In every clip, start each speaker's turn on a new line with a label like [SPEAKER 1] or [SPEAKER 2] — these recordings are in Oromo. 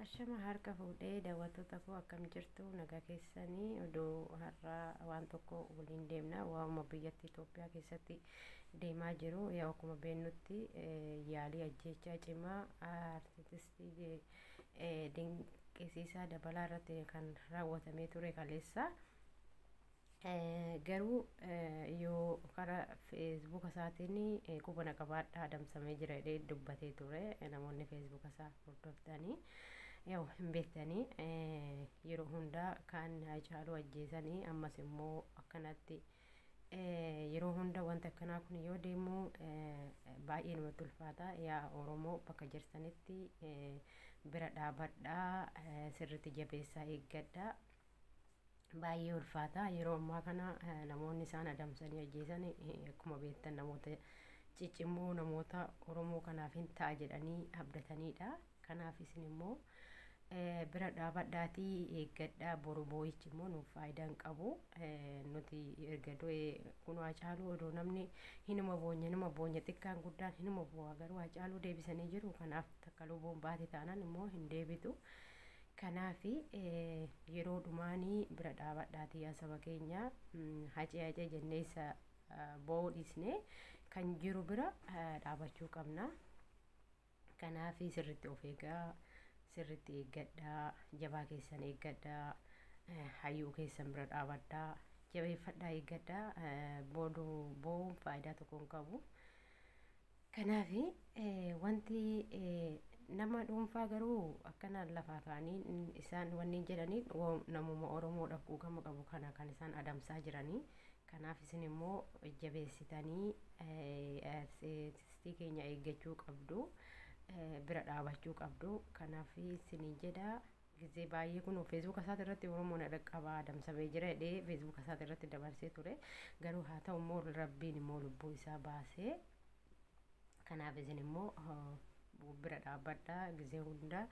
[SPEAKER 1] Ashama harka fuudhee daawwattoota koo akkam jirtu nagaa keessanii odoo har'aa waan tokko waliin deemna waa'uma biyyattii Itoophiyaa keessatti deemaa jiru yaa akkuma beennutti yaalii ajjechaa cimaa artistii dinqisiisaa dabalaa irratti kan raawwatamee ture kaleessa. Garuu yoo karaa feesbuuka isaatiin qubana qabaadhaa adamsamee jira jedhee dubbatee ture namoonni feesbuuka isaa hordoftanii yoo hin beektanii yeroo hundaa kan Haacaaluu ajjeesanii ammas immoo akkanatti yeroo hunda wanti akkanaa kun yoo deemu baay'ee namatti ulfaata. Yaa Oromoo bakka jirtanitti bira dhaabadhaa, sirriitti jabeessaa eeggadhaa. Baay'ee ulfaata yeroo ammaa kana namoonni isaan adamsanii ajjeesan akkuma beektan namoota ciccimoo namoota Oromoo kanaaf hin ta'a jedhanii abdatanidha. Kanaaf isin immoo bira dhaabadhaatii eeggadhaa. Boru boo'ichi immoo nuuf faayidaa hin qabu. Nuti erga du'e kun Haacaaluu odoo namni hinuma boonye xiqqaan guddaan hinuma bu'aa, garuu Haacaaluu deebisanii jiru. Kanaaf takka lubbuun baate taanaan immoo hin deebitu. Kanaafi yeroo dhumaanii bira dhaabadhaatii yaa saba keenya hacee jennee isa boo'uu dhiisnee kan jiru bira dhaabachuu qabna. Kanaafi sirriitti of eegaa, sirriitti eeggadhaa, jabaa keessan eeggadhaa, hayyuu keessan bira dhaabadhaa, jabeeffadhaa eeggadhaa. Boo'uun faayidaa tokko hin qabu. Kanaafi wanti nama dhuunfaa garuu akkanaan lafaa kaanii isaan wanni jedhanii namuma Oromoo dhaquu gama qabu kana kan isaan adamsaa jiranii. Kanaaf isin immoo jabeessitanii artistii keenya eeggachuu qabdu, bira dhaabachuu qabdu. Kanaaf isin jedha gisee baay'ee kun feesbuuka isaati irratti Oromoon dhaqqabaa adamsamee jira jedhee feesbuuka isaati irratti dabarsee ture. Garuu haa ta'u immoo Rabbiin immoo lubbuu isaa baasee. Kanaaf isin immoo bira dhaabadhaa gisee hunda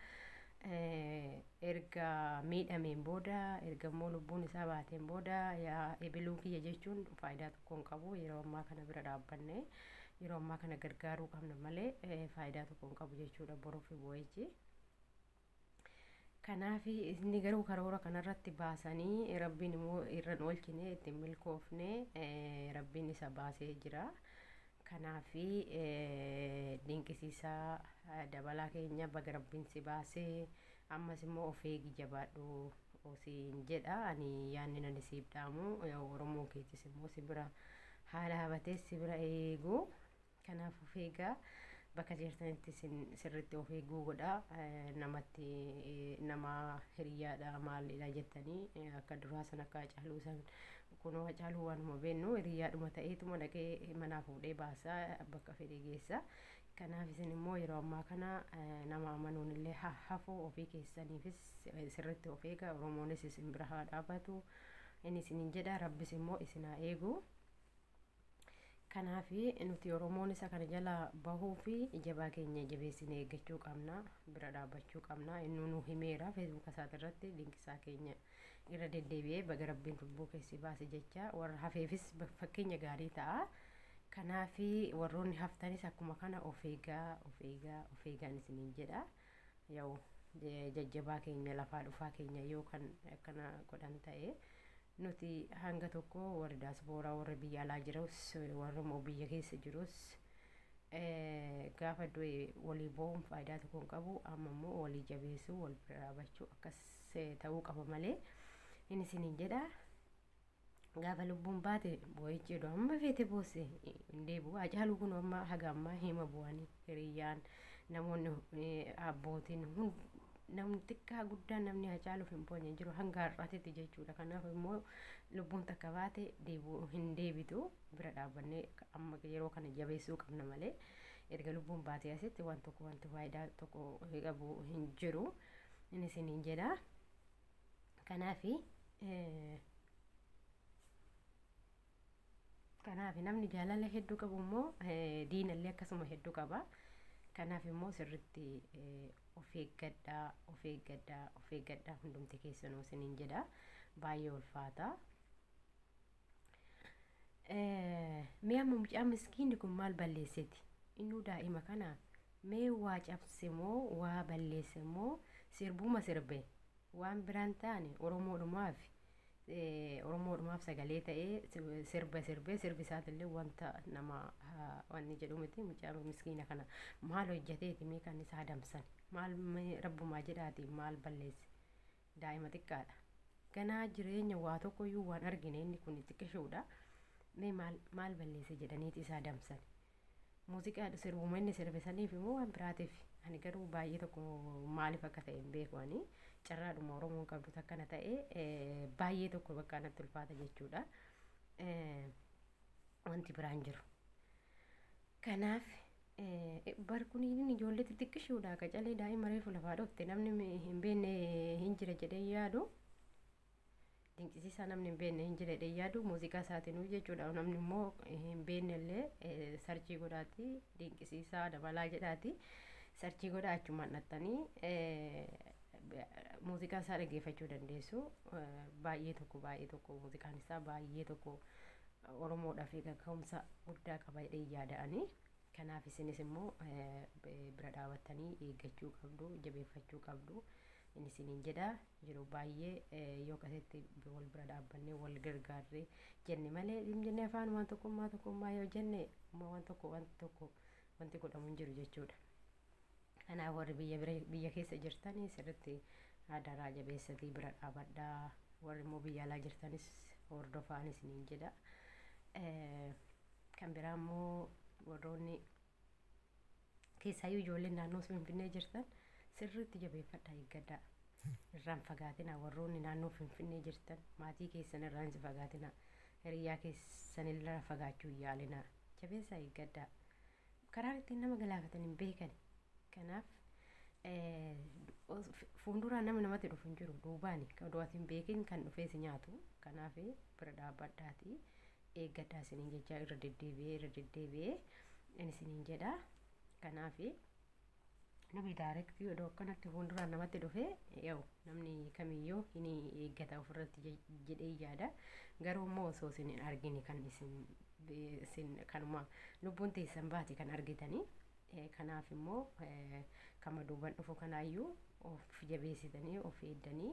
[SPEAKER 1] erga miidhameen booda erga immoo lubbuun isaa baateen booda yaa ebiluu kiyya jechuun faayidaa tokko hin qabu. Yeroo ammaa kana bira dhaabbanne yeroo ammaa kana gargaaruu qabna malee faayidaa tokko hin qabu jechuudha boruuf boo'ichi. Kanaaf inni garuu karoora kanarratti baasanii Rabbiin immoo irra oolchine ittiin milkoofne Rabbiin isa baasee jira. Kanaafi dinqisiisaa dabalaa keenya baga Rabbiin si baasee ammas immoo of eegi jabaadhu osiin jedha. Ani yaanni nan siif dhaamu Oromoo keessis immoo si bira haala habatee si bira eegu. Kanaaf of eegaa, bakka jirtanitti sirriitti of eeguu godha. Namatti nama hiriyaadha maalidha jettanii akka duraa san akka Haacaaluu san kun Haacaaluu waanuma beennu hiriyaadhuma ta'eetuma dhaqee manaa fuudhee baasaa bakka fedhe geessa. Kanaaf isin immoo yeroo ammaa kana nama amanuun illee hafuu ofii keessaniifis sirriitti of eegaa. Oromoonis isin bira haa dhaabatu inni isiniin jedha. Rabbis immoo isin haa eegu. Kanaaf nuti Oromoon isa kana jala bahuu fi jabaa keenya jabeessinee eeggachuu qabna, bira dhaabachuu qabna. Inni nu himeera feesbuuka isaati irratti dinqisaa keenya irra deddeebi'ee baga Rabbiin lubbuu keessi baase jecha warra hafeefis fakkeenya gaarii ta'a. Kanaaf warroonni haftanis akkuma kana of eegaan isiniin jedha. Yoo jajjabaa keenya lafaa dhufaa keenya yoo kan akkana godhan ta'e nuti hanga tokko warri daasbooraa warra biyya alaa jirus warra immoo biyya keessa jirus gaafa du'e walii boo'uun faayidaa tokko hin qabu. Amma immoo walii jabeessuu, wal bira dhaabachuu akkas ta'uu qaba malee inni isiniin jedha. Gaafa lubbuun baate boo'ichi jedhu amma feete boosse hin deebi'u. Haacaaluu kun amma haga ammaa hima bu'anii hiriyyaan namoonni abbootiin namni xiqqaa guddaan namni Haacaaluuf hin boonye jiru hanga har'aatitti jechuudha. Kanaaf immoo lubbuun takka baate hin deebitu. Bira dhaabbannee amma yeroo kana jabeessuu qabna malee erga lubbuun baatee asitti wanti faayidaa tokko qabu hin jiru inni isiniin jedha. Kanaaf namni jaalala hedduu qabu immoo diinallee akkasuma hedduu qaba. Kanaaf immoo sirriitti of eeggadhaa hundumti keessanuu isiniin jedha. Baay'ee ulfaata. Mi'a mucaa miskiinni kun maal balleessiti? Innuu daa'ima kana mee waa cabse moo waa balleesse moo sirbuma sirbe waan biraan taane oromoodhumaaf sagalee ta'ee sirba sirbee sirbisaatillee wanta nama wanni jedhu miti mucaa miskiina kana maal hojjeteeti mee kan isa adamsan maal rabbumaa jedhaati maal balleesse daa'ima xiqqaadha ganaa jireenya waa tokkoyyuu waan argine inni kun xiqqishuudha mee maal balleesse jedhaniiti isa adamsan muuziqaa sirbuma inni sirbisaniif immoo waan biraatiif ani garuu baay'ee tokko maaliif akka ta'e hin beeku ani carraadhuma oromoon qabdu akkana ta'e baay'ee tokko bakka natti ulfaata jechuudha wanti biraan jiru kanaaf barkuniin ijoollee xixiqqishuudha qacalee daa'ima reefu lafaa dhofte namni hin beekne hin jira jedhee yaadu dinqisiisaa namni hin beekne hin jira jedhee yaadu muuziqaa isaatiin jechuudha namni immoo hin beekne illee sarchii godhaati dinqisiisaa dabalaa jedhaati sarchii godhaa achumaan dhattanii muuziqaa isaa dhaggeeffachuu dandeessu baay'ee tokko muuziqaan isaa baay'ee tokko oromoodhaaf kaka'umsa guddaa qaba jedhee yaada'anii kanaaf isinis immoo bira dhaabattanii eeggachuu qabdu jabeeffachuu qabdu inni isiniin jedha jiru baay'ee yoo akkasitti wal bira dhaabbannee wal gargaarree jenne malee jennee afaan waan tokkummaa yoo jenne waan tokko wanti godhamu hin jiru jechuudha. Kanaaf warri biyya keessa jirtanii sirriitti aadaa jabeessatii bira dhaabadhaa warri immoo biyya alaa jirtanis hordofaan isiniin jedha kan biraa immoo warroonni keessaayyuu ijoolleen naannoo Finfinnee jirtan sirriitti jabeeffadhaa eeggadhaa irraan fagaatina warroonni naannoo Finfinnee jirtan maatii keessan irraan si fagaatina hiriyaa keessan irraa fagaachuu yaalinaa jabeessaa eeggadhaa karaa ittiin nama galaafatan hin beekan kanaaf fuulduraan namatti dhufu hin jiru duubaani kan du'aati hin beekin kan dhufee si nyaatu kanaaf bira dhaabbadhaati eeggadhaa isiniin jechaa irra deddeebi'ee inni isiniin jedha kanaaf namni daarektii odoo akkanatti fuulduraan namatti dhufee yoo namni kamiyyuu hin eeggata ofirratti jedhee yaada garuu immoo osoo isin hin argine kan isin kanuma lubbuun teessan baate kan argitanii kanaaf immoo kama duuban dhufu kanaayyuu of jabeessitanii of eeddanii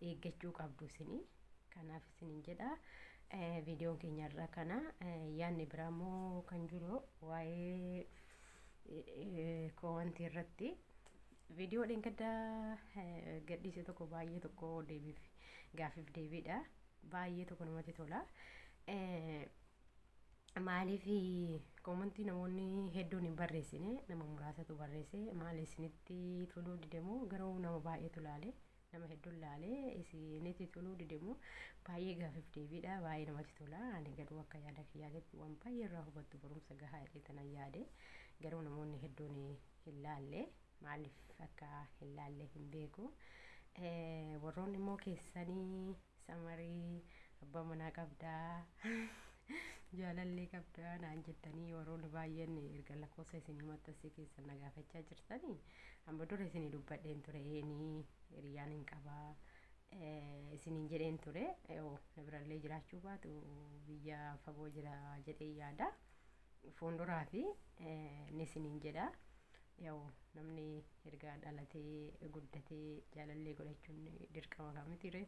[SPEAKER 1] eeggachuu qabdu isinii kanaaf isiniin jedha viidiyoon keenyarra kana yaadni biraa immoo kan jiru waa'ee kowantii irratti viidiyoo gaddaa gadhiise tokko baay'ee tokko gaaffiif deebiidha baay'ee tokko namatti tola maaliif komantii namoonni hedduun hin barreessine nama muraasatu barreesse maal isinitti toluu didemoo garuu nama baay'eetu laale nama hedduun laale isinitti toluu didemoo baay'ee gaaffiif deebiidha baay'ee namatti tola ani garuu akka yaada kiyyaatti waan baay'ee irraa hubattu barumsa gahaa jedhee tanan yaade garuu namoonni hedduun hin laalle maaliif akka hin laalle hin beeku warroonni immoo keessanii samarii abbaa manaa qabdaa jaalallee qabdaa naan jettanii warroonni baay'een erga lakkoofsa isinii maxxansee keessan na gaafachaa jirtanii amma dura isinii dubbadheen ture hiriyaan hin qabaa isiniin jedheen ture na birallee jiraachuu baatu biyya fagoo jira jedhee yaada fuulduraa fi ni isiniin jedha namni erga dhalatee guddatee jaalallee godhachuun dirqama kamitire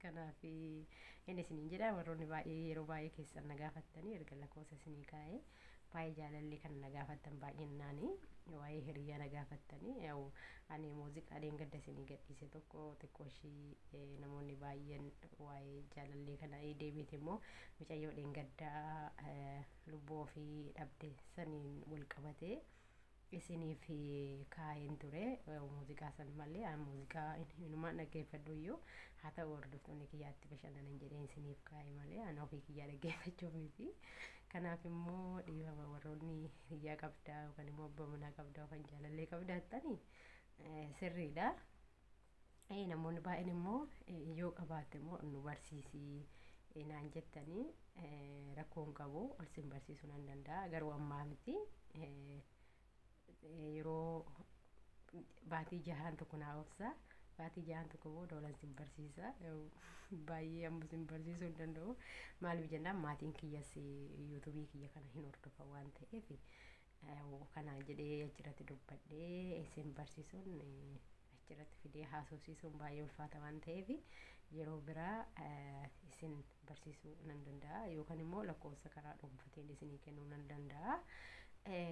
[SPEAKER 1] kanaaf inni isiniin jedha warroonni baay'ee yeroo baay'ee keessan na gaafattanii erga lakkoofsa isinii kaa'ee baay'ee jaalallee kan na gaafattan baay'innaanii waa'ee hiriyaa na gaafattanii ani muuziqaa gadda isinii gadhiise tokko xiqqoo ishii namoonni baay'een waa'ee jaalallee kana deebiite immoo mucayyoo gaddaa lubbuu ofii dhabde saniin wal qabatee isiniif kaa'een ture muuziqaa san malee muuziqaa inumaan dhaggeeffadhu iyyuu haa ta'u hordoftoonni kiyyaatti bashannanan jedheen isiniif kaa'e malee ana ofii kiyyaa dhaggeeffachuuf miti kanaaf immoo dhiibama warroonni hiriyaa qabdaa yookaan immoo abbaa manaa qabdaa yookaan jaalallee qabdaa jettanii sirriidha namoonni baay'een immoo yoo qabaatte immoo nu barsiisii naan jettanii rakkoon qabu ol sin barsiisuu nan danda'a garuu ammaa miti yeroo baatii jahaan tokko naa obsa baatii jahaan tokko booda olan sin barsiisa baay'ee amma sin barsiisuu hin danda'u maaliif jennaan maatiin kiyyas yuutuubii kiyya kana hin hordofa waan ta'eef kanaan jedhee achirratti dubbadhee isin barsiisuun achirratti fidee haasofsiisuun baay'ee ulfaata waan ta'eef yeroo biraa isin barsiisuu nan danda'a yookaan immoo lakkoofsa karaa dhuunfatiin isinii kennuu nan danda'a.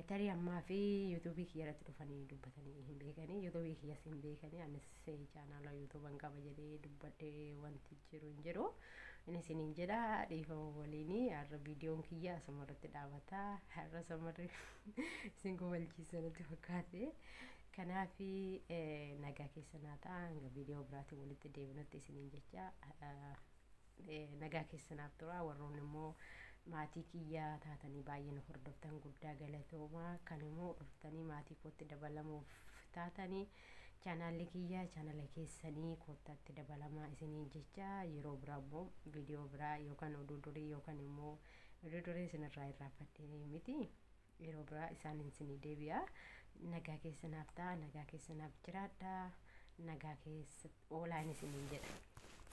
[SPEAKER 1] Tarii ammaa fi yuutuubii kiyyarratti dhufanii dubbatanii hin beekanii yuutuubii kiyyas hin beekanii anis chaanaala yuutuuban qaba jedhee dubbadhee wanti jiru hin jiru. Innis isiniin jedha dhiifama waliin har'a viidiyoon kiyya asumarratti dhaabata har'a samarri isin gubalchiisa natti fakkaate. Kanaaf nagaa keessanaa ta'a hanga viidiyoo biraatiin walitti deebinutti isiniin jecha nagaa keessanaaf tura warroonni immoo maatii kiyyaa taatanii baay'ee nu hordoftan guddaa galatooma kan immoo dhuftanii maatii kootti dabalamuuf taatanii chaanaalli kiyyaa chaanala keessanii koottaatti dabalamaa isiniin jecha yeroo biraa immoo viidiyoo biraa yookaan oduu durii yookaan immoo oduu durii isinirraa irraanfadhee miti yeroo biraa isaan isinii deebi'a. Nagaa keessanaaf ta'a nagaa keessanaaf jiraadha nagaa keessa oolaan isiniin jedha.